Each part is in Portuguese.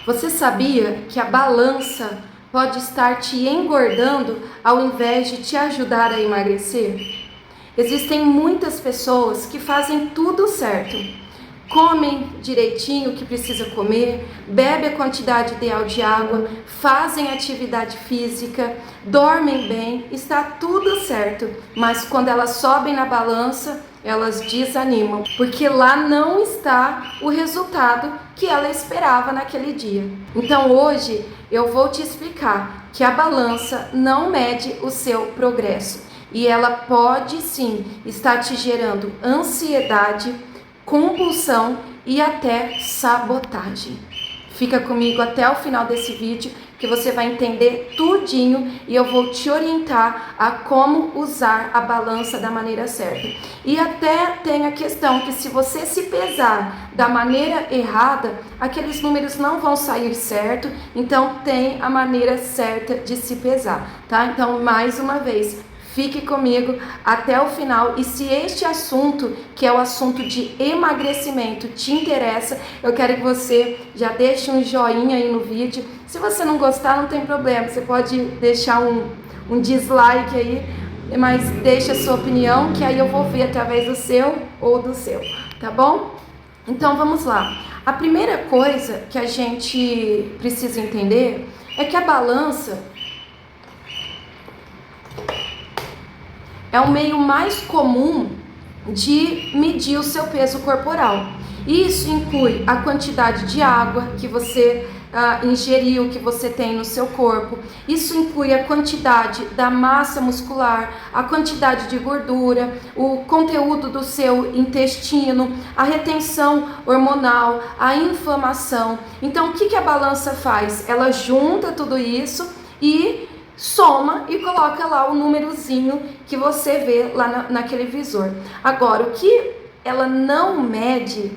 Você sabia que a balança pode estar te engordando ao invés de te ajudar a emagrecer? Existem muitas pessoas que fazem tudo certo. Comem direitinho o que precisa comer, bebem a quantidade ideal de água, fazem atividade física, dormem bem, está tudo certo. Mas quando elas sobem na balança, elas desanimam, porque lá não está o resultado que ela esperava naquele dia. Então hoje eu vou te explicar que a balança não mede o seu progresso e ela pode sim estar te gerando ansiedade, compulsão e até sabotagem. Fica comigo até o final desse vídeo que você vai entender tudinho e eu vou te orientar a como usar a balança da maneira certa. E até tem a questão que se você se pesar da maneira errada, aqueles números não vão sair certo, então tem a maneira certa de se pesar, tá? Então, mais uma vez, fique comigo até o final e se este assunto, que é o assunto de emagrecimento, te interessa, eu quero que você já deixe um joinha aí no vídeo. Se você não gostar, não tem problema, você pode deixar um dislike aí, mas deixa a sua opinião, que aí eu vou ver através do seu ou do seu, tá bom? Então vamos lá. A primeira coisa que a gente precisa entender é que a balança é o meio mais comum de medir o seu peso corporal. Isso inclui a quantidade de água que você ingeriu, que você tem no seu corpo. Isso inclui a quantidade da massa muscular, a quantidade de gordura, o conteúdo do seu intestino, a retenção hormonal, a inflamação. Então, o que a balança faz? Ela junta tudo isso e soma e coloca lá o númerozinho que você vê lá naquele visor. Agora, o que ela não mede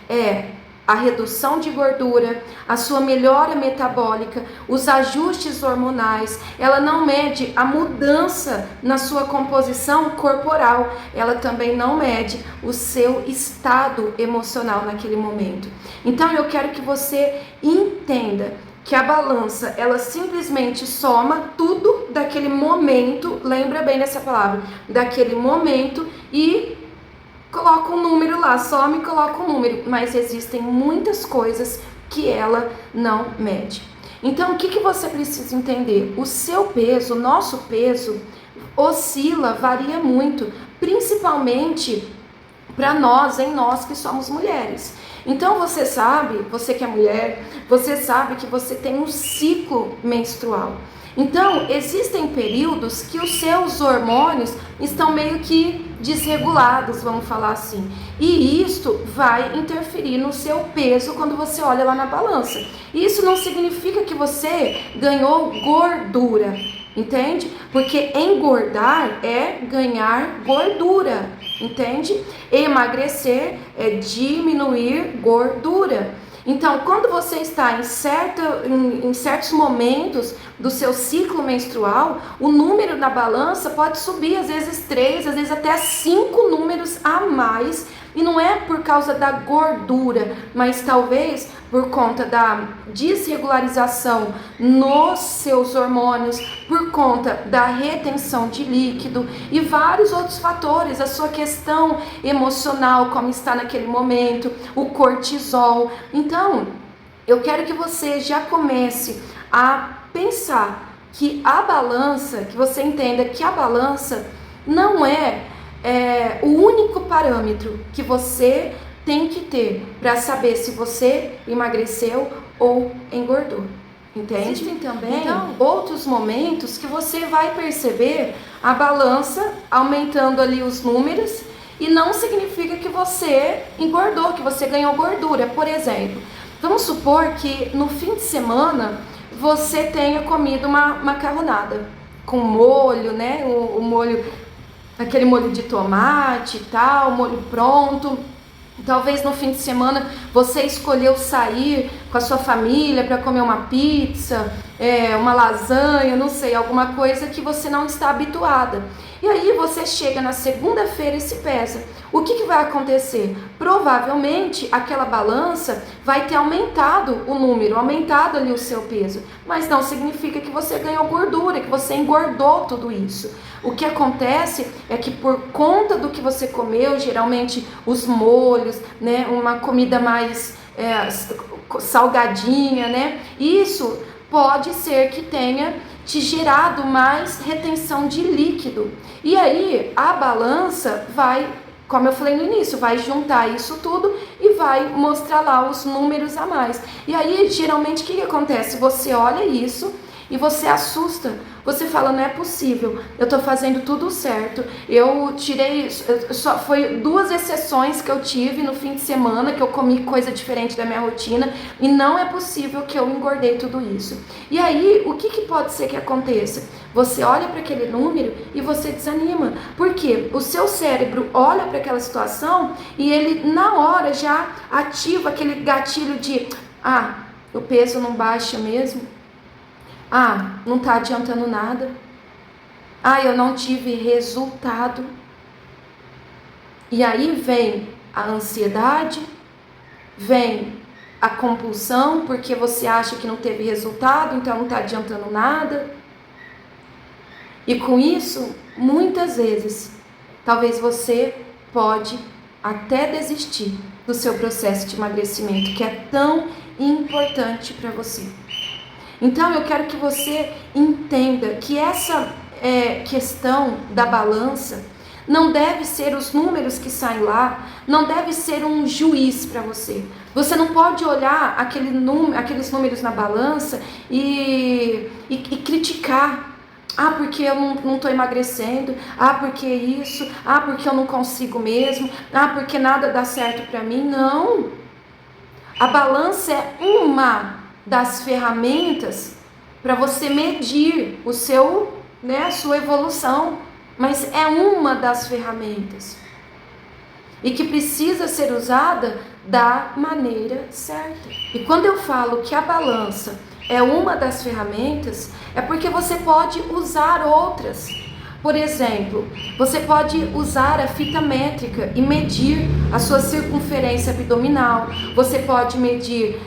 é a redução de gordura, a sua melhora metabólica, os ajustes hormonais. Ela não mede a mudança na sua composição corporal. Ela também não mede o seu estado emocional naquele momento. Então, eu quero que você entenda que a balança, ela simplesmente soma tudo daquele momento, lembra bem dessa palavra, daquele momento e coloca um número lá, soma e coloca um número, mas existem muitas coisas que ela não mede. Então, o que você precisa entender? O seu peso, o nosso peso, oscila, varia muito, principalmente para nós, em nós que somos mulheres. Então você sabe, você que é mulher, você sabe que você tem um ciclo menstrual. Então existem períodos que os seus hormônios estão meio que desregulados, vamos falar assim. E isto vai interferir no seu peso quando você olha lá na balança. Isso não significa que você ganhou gordura, entende? Porque engordar é ganhar gordura, entende? Emagrecer é diminuir gordura. Então, quando você está em certos momentos do seu ciclo menstrual, o número na balança pode subir, às vezes 3, às vezes até 5 números a mais. E não é por causa da gordura, mas talvez por conta da desregularização nos seus hormônios, por conta da retenção de líquido e vários outros fatores, a sua questão emocional, como está naquele momento, o cortisol. Então, eu quero que você já comece a pensar que a balança, que você entenda que a balança não é o único parâmetro que você tem que ter para saber se você emagreceu ou engordou, entende? Existem também outros momentos que você vai perceber a balança aumentando ali os números e não significa que você engordou, que você ganhou gordura. Por exemplo, vamos supor que no fim de semana você tenha comido uma macarronada com molho, né? O molho, aquele molho de tomate e tal, molho pronto. Talvez no fim de semana você escolheu sair com a sua família para comer uma pizza, uma lasanha, não sei, alguma coisa que você não está habituada. E aí você chega na segunda-feira e se pesa. O que vai acontecer? Provavelmente aquela balança vai ter aumentado o número, aumentado ali o seu peso, mas não significa que você ganhou gordura, que você engordou tudo isso. O que acontece é que por conta do que você comeu, geralmente os molhos, né, uma comida mais salgadinha, né, isso pode ser que tenha te gerado mais retenção de líquido. E aí a balança vai, como eu falei no início, vai juntar isso tudo e vai mostrar lá os números a mais. E aí geralmente o que acontece? Você olha isso e você assusta. Você fala, não é possível, eu tô fazendo tudo certo, eu tirei, só foi 2 exceções que eu tive no fim de semana, que eu comi coisa diferente da minha rotina, e não é possível que eu engordei tudo isso. E aí, o que pode ser que aconteça? Você olha para aquele número e você desanima, porque o seu cérebro olha para aquela situação e ele na hora já ativa aquele gatilho de, o peso não baixa mesmo, não está adiantando nada. Eu não tive resultado. E aí vem a ansiedade, vem a compulsão, porque você acha que não teve resultado, então não está adiantando nada. E com isso, muitas vezes, talvez você pode até desistir do seu processo de emagrecimento, que é tão importante para você. Então eu quero que você entenda que essa questão da balança não deve ser os números que saem lá, não deve ser um juiz para você. Você não pode olhar aqueles números na balança e criticar. Porque eu não estou emagrecendo, porque isso, porque eu não consigo mesmo, porque nada dá certo para mim. Não, a balança é uma das ferramentas para você medir a sua evolução, mas é uma das ferramentas e que precisa ser usada da maneira certa. E quando eu falo que a balança é uma das ferramentas, é porque você pode usar outras. Por exemplo, você pode usar a fita métrica e medir a sua circunferência abdominal, você pode medir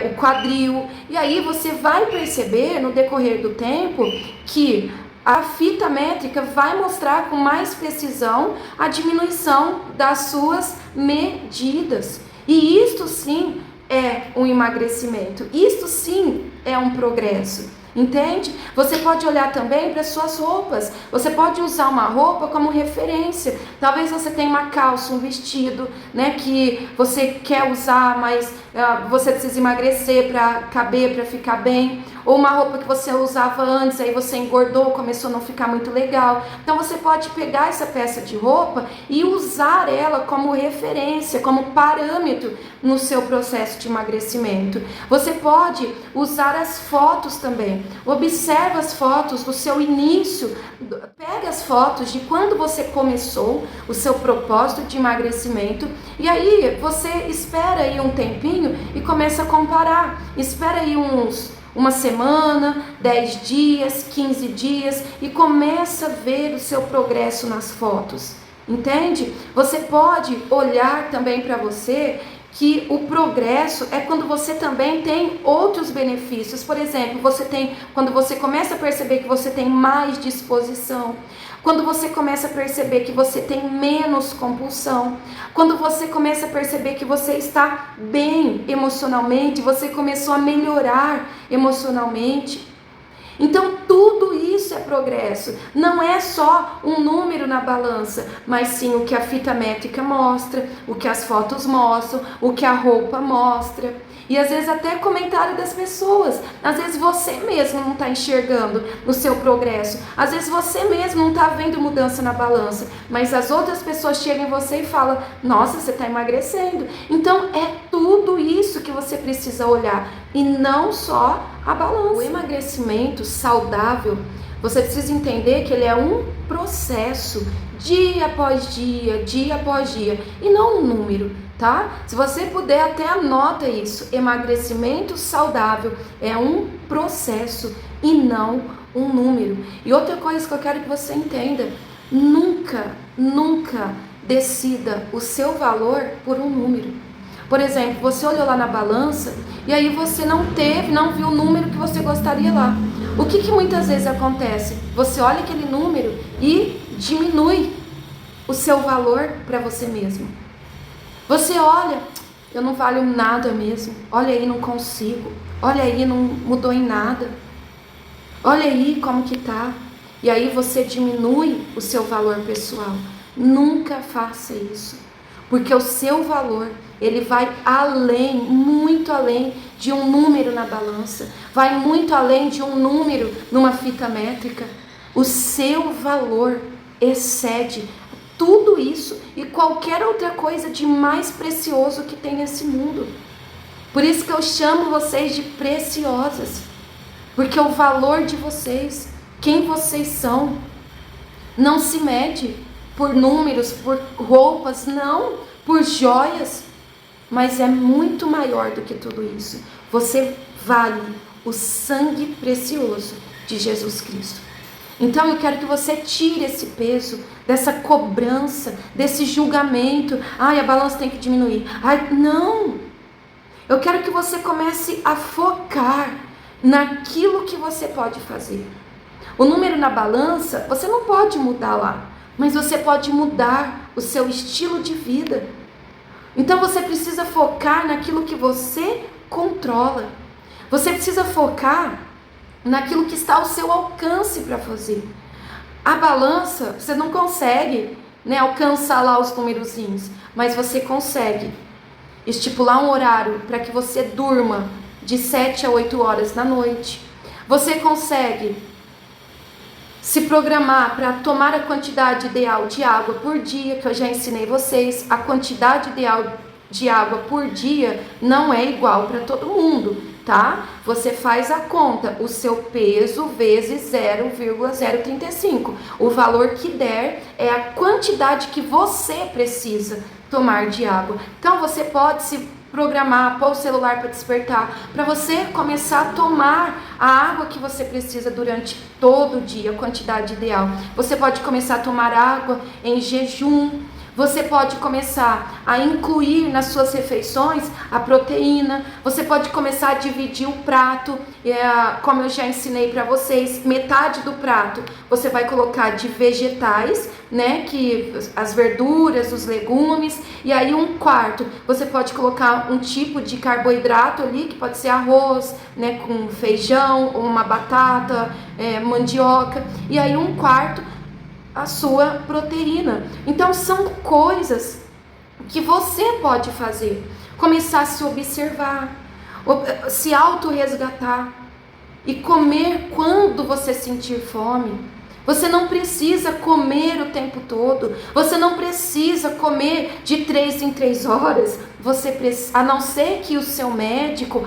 o quadril, e aí você vai perceber no decorrer do tempo que a fita métrica vai mostrar com mais precisão a diminuição das suas medidas. E isto sim é um emagrecimento, isto sim é um progresso. Entende? Você pode olhar também para suas roupas. Você pode usar uma roupa como referência. Talvez você tenha uma calça, um vestido, né, que você quer usar, mas você precisa emagrecer para caber, para ficar bem. Ou uma roupa que você usava antes, aí você engordou, começou a não ficar muito legal. Então você pode pegar essa peça de roupa e usar ela como referência, como parâmetro no seu processo de emagrecimento. Você pode usar as fotos também. Observa as fotos do seu início, pega as fotos de quando você começou o seu propósito de emagrecimento e aí você espera aí um tempinho e começa a comparar. Espera aí uma semana, 10 dias, 15 dias e começa a ver o seu progresso nas fotos. Entende? Você pode olhar também para você que o progresso é quando você também tem outros benefícios. Por exemplo, quando você começa a perceber que você tem mais disposição, quando você começa a perceber que você tem menos compulsão, quando você começa a perceber que você está bem emocionalmente, você começou a melhorar emocionalmente. Então tudo isso é progresso, não é só um número na balança, mas sim o que a fita métrica mostra, o que as fotos mostram, o que a roupa mostra. E às vezes até comentário das pessoas, às vezes você mesmo não está enxergando o seu progresso, às vezes você mesmo não está vendo mudança na balança, mas as outras pessoas chegam em você e falam, nossa, você está emagrecendo. Então é tudo isso que você precisa olhar e não só a balança. O emagrecimento saudável, você precisa entender que ele é um processo, dia após dia, e não um número. tá? Se você puder, até anota isso. Emagrecimento saudável é um processo e não um número. E outra coisa que eu quero que você entenda: nunca decida o seu valor por um número. Por exemplo, você olhou lá na balança e aí você não viu o número que você gostaria lá. O que muitas vezes acontece? Você olha aquele número e diminui o seu valor para você mesmo. Você olha, eu não valho nada mesmo. Olha aí, não consigo. Olha aí, não mudou em nada. Olha aí como que tá. E aí você diminui o seu valor pessoal. Nunca faça isso. Porque o seu valor, ele vai além, muito além de um número na balança. Vai muito além de um número numa fita métrica. O seu valor excede tudo isso e qualquer outra coisa de mais precioso que tem nesse mundo. Por isso que eu chamo vocês de preciosas. Porque o valor de vocês, quem vocês são, não se mede por números, por roupas, não, por joias, mas é muito maior do que tudo isso. Você vale o sangue precioso de Jesus Cristo. Então eu quero que você tire esse peso, dessa cobrança, desse julgamento. Ai, a balança tem que diminuir. Ai, não! Eu quero que você comece a focar naquilo que você pode fazer. O número na balança, você não pode mudar lá, mas você pode mudar o seu estilo de vida. Então você precisa focar naquilo que você controla. Você precisa focar naquilo que está ao seu alcance para fazer. A balança, você não consegue, alcançar lá os numerozinhos, mas você consegue estipular um horário para que você durma de 7 a 8 horas da noite. Você consegue se programar para tomar a quantidade ideal de água por dia, que eu já ensinei vocês. A quantidade ideal de água por dia não é igual para todo mundo, tá? Você faz a conta, o seu peso vezes 0,035. O valor que der é a quantidade que você precisa tomar de água. Então você pode se programar, pôr o celular para despertar, para você começar a tomar a água que você precisa durante todo o dia, a quantidade ideal. Você pode começar a tomar água em jejum. Você pode começar a incluir nas suas refeições a proteína. Você pode começar a dividir o prato, como eu já ensinei para vocês. Metade do prato você vai colocar de vegetais, que as verduras, os legumes, e aí um quarto você pode colocar um tipo de carboidrato ali, que pode ser arroz, com feijão, ou uma batata, mandioca, e aí um quarto a sua proteína. Então são coisas que você pode fazer. Começar a se observar, se autorresgatar e comer quando você sentir fome. Você não precisa comer o tempo todo. Você não precisa comer de 3 em 3 horas. Você precisa, a não ser que o seu médico,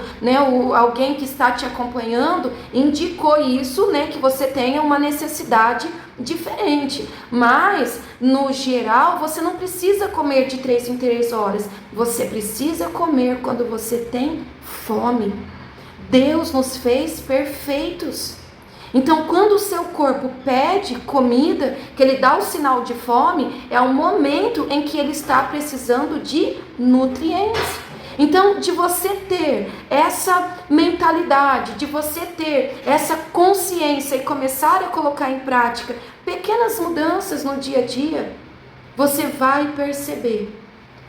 alguém que está te acompanhando, indicou isso, que você tenha uma necessidade diferente. Mas, no geral, você não precisa comer de 3 em 3 horas. Você precisa comer quando você tem fome. Deus nos fez perfeitos. Então, quando o seu corpo pede comida, que ele dá o sinal de fome, é o momento em que ele está precisando de nutrientes. Então, de você ter essa mentalidade, de você ter essa consciência e começar a colocar em prática pequenas mudanças no dia a dia, você vai perceber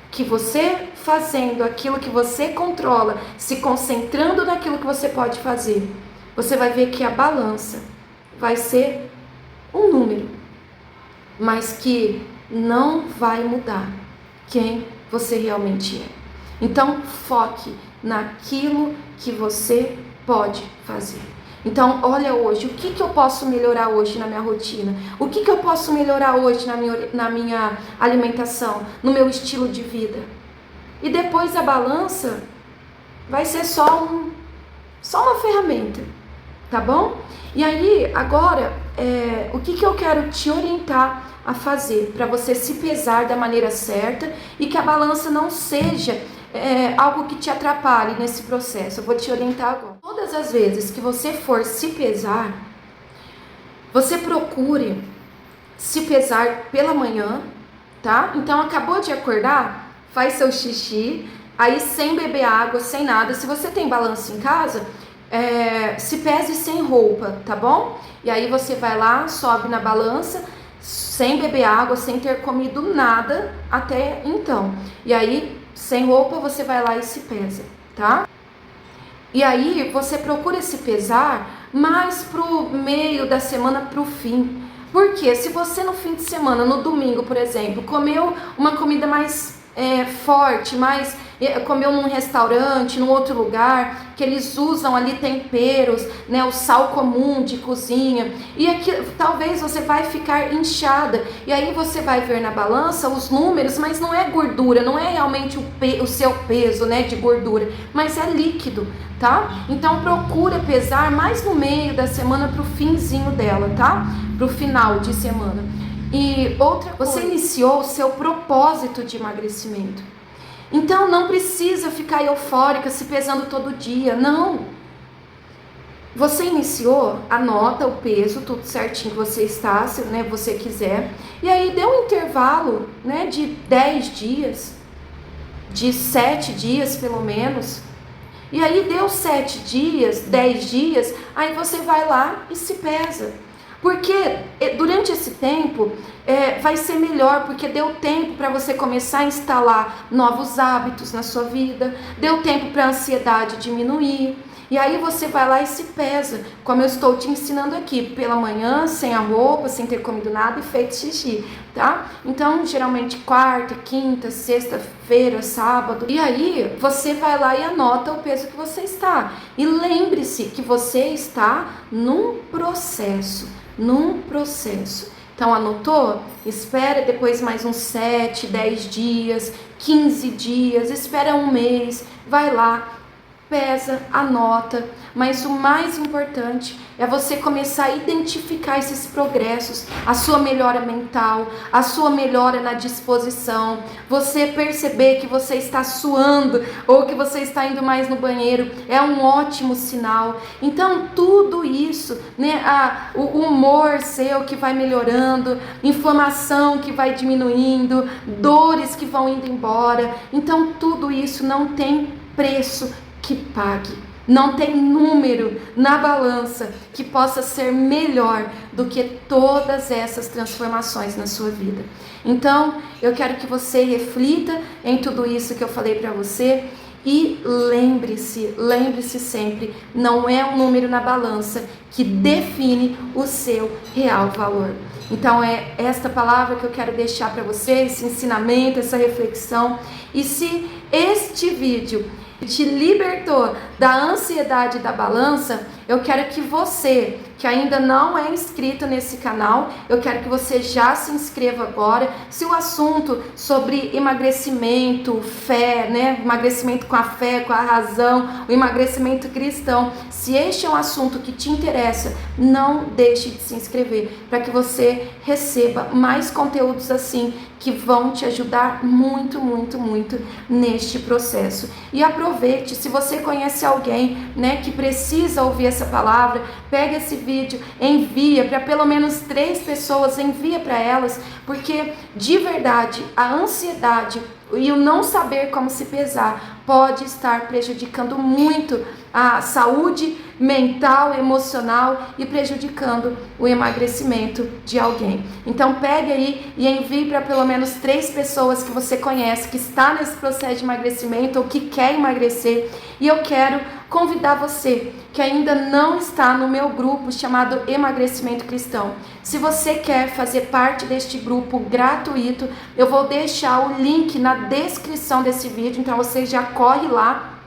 que você fazendo aquilo que você controla, se concentrando naquilo que você pode fazer, você vai ver que a balança vai ser um número, mas que não vai mudar quem você realmente é. Então, foque naquilo que você pode fazer. Então, olha hoje, o que eu posso melhorar hoje na minha rotina? O que eu posso melhorar hoje na minha alimentação, no meu estilo de vida? E depois a balança vai ser só uma ferramenta. Tá bom? E aí, agora, o que eu quero te orientar a fazer para você se pesar da maneira certa e que a balança não seja algo que te atrapalhe nesse processo. Eu vou te orientar agora. Todas as vezes que você for se pesar, você procure se pesar pela manhã, tá? Então acabou de acordar, faz seu xixi, aí sem beber água, sem nada. Se você tem balança em casa, se pese sem roupa, tá bom? E aí você vai lá, sobe na balança, sem beber água, sem ter comido nada até então. E aí, sem roupa, você vai lá e se pesa, tá? E aí você procura se pesar mais pro meio da semana, pro fim. Porque se você no fim de semana, no domingo, por exemplo, comeu uma comida mais forte, comeu num restaurante, num outro lugar, que eles usam ali temperos, né, o sal comum de cozinha, e aqui talvez você vai ficar inchada, e aí você vai ver na balança os números, mas não é gordura, não é realmente o seu peso, né, de gordura, mas é líquido, tá? Então procura pesar mais no meio da semana pro finzinho dela, tá? Pro final de semana. E outra coisa, você iniciou o seu propósito de emagrecimento. Então não precisa ficar eufórica se pesando todo dia, não. Você iniciou, anota o peso, tudo certinho que você está, se você quiser. E aí dê um intervalo, né, de 10 dias, de 7 dias pelo menos. E aí deu 7 dias, 10 dias, aí você vai lá e se pesa. Porque durante esse tempo vai ser melhor, porque deu tempo para você começar a instalar novos hábitos na sua vida, deu tempo para a ansiedade diminuir, e aí você vai lá e se pesa, como eu estou te ensinando aqui, pela manhã, sem a roupa, sem ter comido nada e feito xixi, tá? Então, geralmente quarta, quinta, sexta-feira, sábado, e aí você vai lá e anota o peso que você está, e lembre-se que você está num processo. Então anotou? Espera depois mais uns 7, 10 dias, 15 dias, espera um mês, vai lá, pesa, anota, mas o mais importante é você começar a identificar esses progressos, a sua melhora mental, a sua melhora na disposição, você perceber que você está suando ou que você está indo mais no banheiro, é um ótimo sinal. Então tudo isso, né, o humor seu que vai melhorando, inflamação que vai diminuindo, dores que vão indo embora, então tudo isso não tem preço que pague. Não tem número na balança que possa ser melhor do que todas essas transformações na sua vida. Então, eu quero que você reflita em tudo isso que eu falei para você e lembre-se sempre, não é um número na balança que define o seu real valor. Então é esta palavra que eu quero deixar para você, esse ensinamento, essa reflexão. E se este vídeo te libertou da ansiedade da balança, eu quero que você, que ainda não é inscrito nesse canal, eu quero que você já se inscreva agora. Se o assunto sobre emagrecimento, fé, né, emagrecimento com a fé, com a razão, o emagrecimento cristão, se este é um assunto que te interessa, não deixe de se inscrever, para que você receba mais conteúdos assim, que vão te ajudar muito neste processo. E aproveite, se você conhece alguém, né, que precisa ouvir essa palavra, pega esse vídeo, envia para pelo menos 3 pessoas, envia para elas, porque de verdade a ansiedade e o não saber como se pesar pode estar prejudicando muito a saúde mental, emocional e prejudicando o emagrecimento de alguém. Então pegue aí e envie para pelo menos 3 pessoas que você conhece, que está nesse processo de emagrecimento ou que quer emagrecer. E eu quero convidar você que ainda não está no meu grupo chamado Emagrecimento Cristão. Se você quer fazer parte deste grupo gratuito, eu vou deixar o link na descrição desse vídeo, então você já corre lá,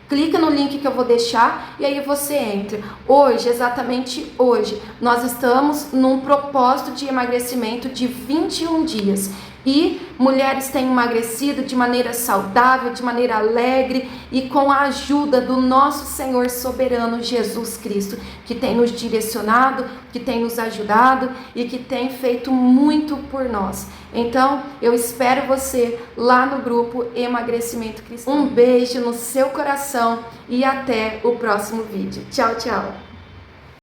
clica no link que eu vou deixar e aí você entra. Hoje, exatamente hoje, nós estamos num propósito de emagrecimento de 21 dias. E mulheres têm emagrecido de maneira saudável, de maneira alegre e com a ajuda do nosso Senhor soberano Jesus Cristo, que tem nos direcionado, que tem nos ajudado e que tem feito muito por nós. Então, eu espero você lá no grupo Emagrecimento Cristão. Um beijo no seu coração e até o próximo vídeo. Tchau, tchau!